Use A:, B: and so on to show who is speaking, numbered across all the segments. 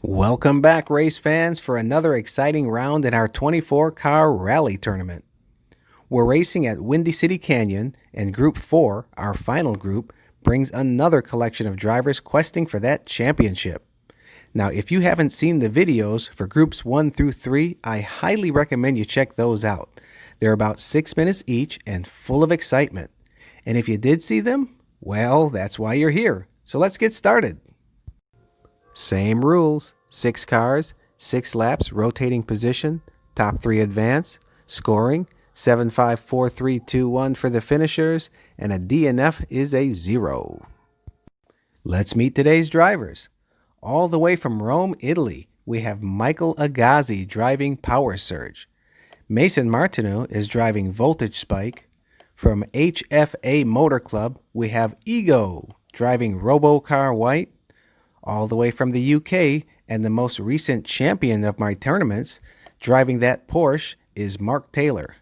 A: Welcome back, race fans, for another exciting round in our 24-car rally tournament. We're racing at Windycity Canyon, and Group 4, our final group, brings another collection of drivers questing for that championship. Now, if you haven't seen the videos for Groups 1 through 3, I highly recommend you check those out. They're about 6 minutes each and full of excitement. And if you did see them, well, that's why you're here. So let's get started. Same rules. 6 cars, 6 laps, rotating position, top 3 advance, scoring, 7, 5, 4, 3, 2, 1 for the finishers, and a DNF is a 0. Let's meet today's drivers. All the way from Rome, Italy, we have Michael Agazzi driving Power Surge. Mason Martineau is driving Voltage Spike. From HFA Motor Club, we have Ego driving Robocar White. All the way from the UK, and the most recent champion of my tournaments, driving that Porsche, is Mark Taylor.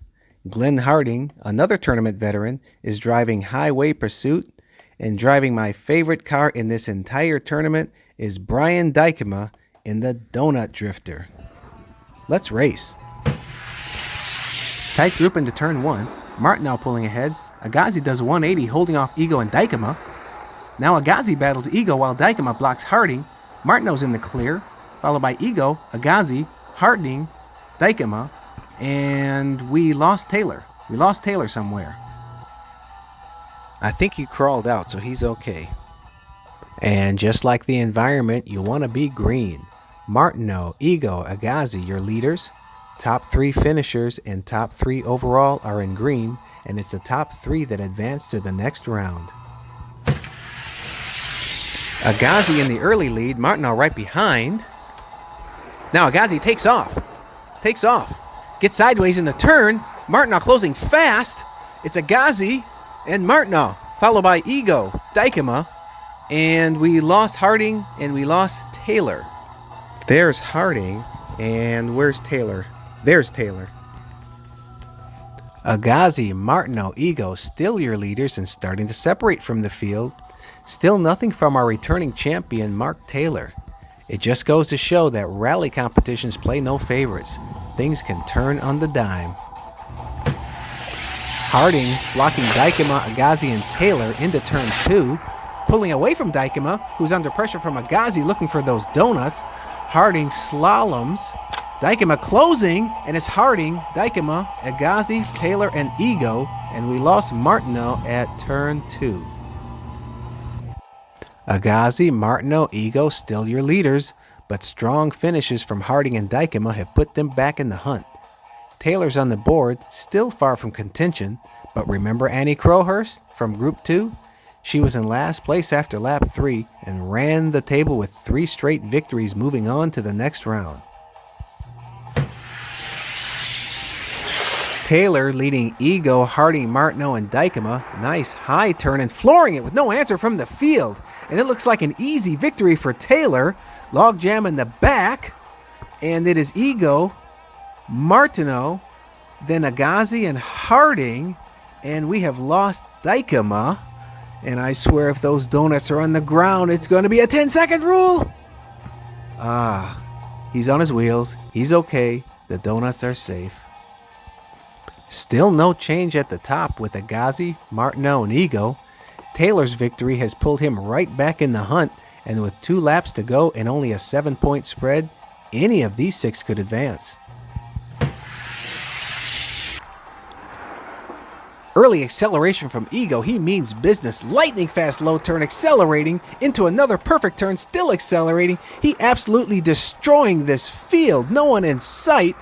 A: Glenn Harding, another tournament veteran, is driving Highway Pursuit, and driving my favorite car in this entire tournament is Brian Dykema in the Donut Drifter. Let's race. Tight group into turn 1. Martineau pulling ahead. Agazzi does 180 holding off Ego and Dykema. Now Agazzi battles Ego while Dykema blocks Harding. Martineau's in the clear, followed by Ego, Agazzi, Harding, Dykema, and we lost Taylor. We lost Taylor somewhere. I think he crawled out, so he's okay. And just like the environment, you want to be green. Martineau, Ego, Agazzi, your leaders. Top 3 finishers and top 3 overall are in green, and it's the top 3 that advance to the next round. Agazzi in the early lead, Martineau right behind. Now Agazzi takes off, gets sideways in the turn. Martineau closing fast. It's Agazzi and Martineau, followed by Ego, Dykema, and we lost Harding and we lost Taylor. There's Harding, and where's Taylor? There's Taylor. Agazzi, Martineau, Ego, still your leaders and starting to separate from the field. Still nothing from our returning champion, Mark Taylor. It just goes to show that rally competitions play no favorites. Things can turn on the dime. Harding blocking Dykema, Agazzi, and Taylor into turn 2. Pulling away from Dykema, who's under pressure from Agazzi looking for those donuts. Harding slaloms. Dykema closing, and it's Harding, Dykema, Agazzi, Taylor, and Ego. And we lost Martineau at turn 2. Agazzi, Martineau, Ego still your leaders, but strong finishes from Harding and Dykema have put them back in the hunt. Taylor's on the board, still far from contention, but remember Annie Crowhurst from Group 2? She was in last place after lap 3 and ran the table with 3 straight victories, moving on to the next round. Taylor leading Ego, Harding, Martineau, and Dykema. Nice high turn and flooring it with no answer from the field. And it looks like an easy victory for Taylor. Logjam in the back. And it is Ego, Martineau, then Agazzi and Harding. And we have lost Dykema. And I swear if those donuts are on the ground, it's going to be a 10-second rule. He's on his wheels. He's okay. The donuts are safe. Still no change at the top with Agazzi, Martineau, and Ego. Taylor's victory has pulled him right back in the hunt, and with 2 laps to go and only a 7-point spread, any of these 6 could advance. Early acceleration from Ego, he means business. Lightning fast low turn, accelerating into another perfect turn, still accelerating. He absolutely destroying this field. No one in sight.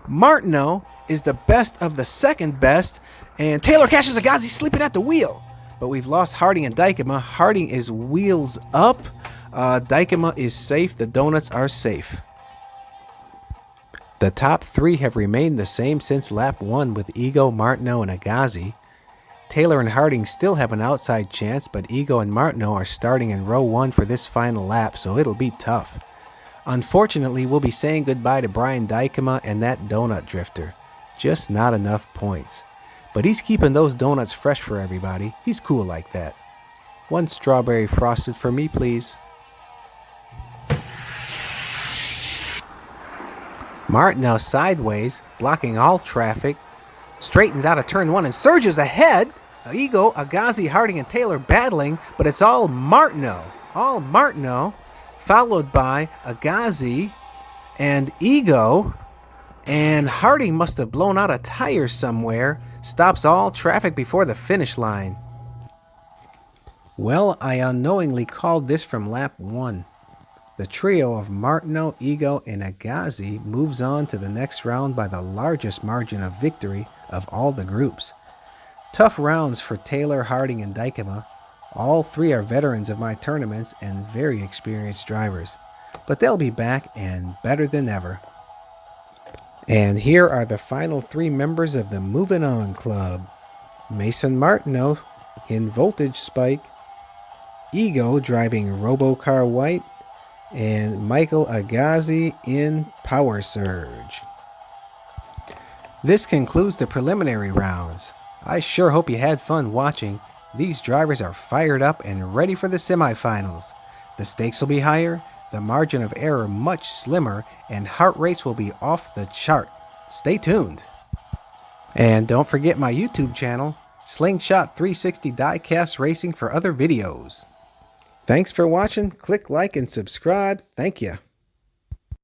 A: Martineau is the best of the second best, and Taylor catches Agazzi sleeping at the wheel. But we've lost Harding and Dykema. Harding is wheels up. Dykema is safe. The donuts are safe. The top 3 have remained the same since lap 1 with Ego, Martineau, and Agazzi. Taylor and Harding still have an outside chance, but Ego and Martineau are starting in row 1 for this final lap, so it'll be tough. Unfortunately, we'll be saying goodbye to Brian Dykema and that donut drifter. Just not enough points. But he's keeping those donuts fresh for everybody. He's cool like that. 1 strawberry frosted for me, please. Martineau sideways, blocking all traffic, straightens out of turn 1 and surges ahead. Ego, Agazi, Harding, and Taylor battling, but it's all Martineau. All Martineau, followed by Agazi and Ego. And Harding must have blown out a tire somewhere. Stops all traffic before the finish line. Well, I unknowingly called this from lap 1. The trio of Martineau, Ego, and Agazi moves on to the next round by the largest margin of victory of all the groups. Tough rounds for Taylor, Harding, and Dykema. All three are veterans of my tournaments and very experienced drivers. But they'll be back and better than ever. And here are the final 3 members of the Moving On Club. Mason Martineau in Voltage Spike, Ego driving Robocar White, and Michael Agazi in Power Surge. This concludes the preliminary rounds. I sure hope you had fun watching. These drivers are fired up and ready for the semifinals. The stakes will be higher, the margin of error much slimmer, and heart rates will be off the chart. Stay tuned. And don't forget my YouTube channel, Slingshot 360 Diecast Racing, for other videos. Thanks for watching. Click like and subscribe. Thank you.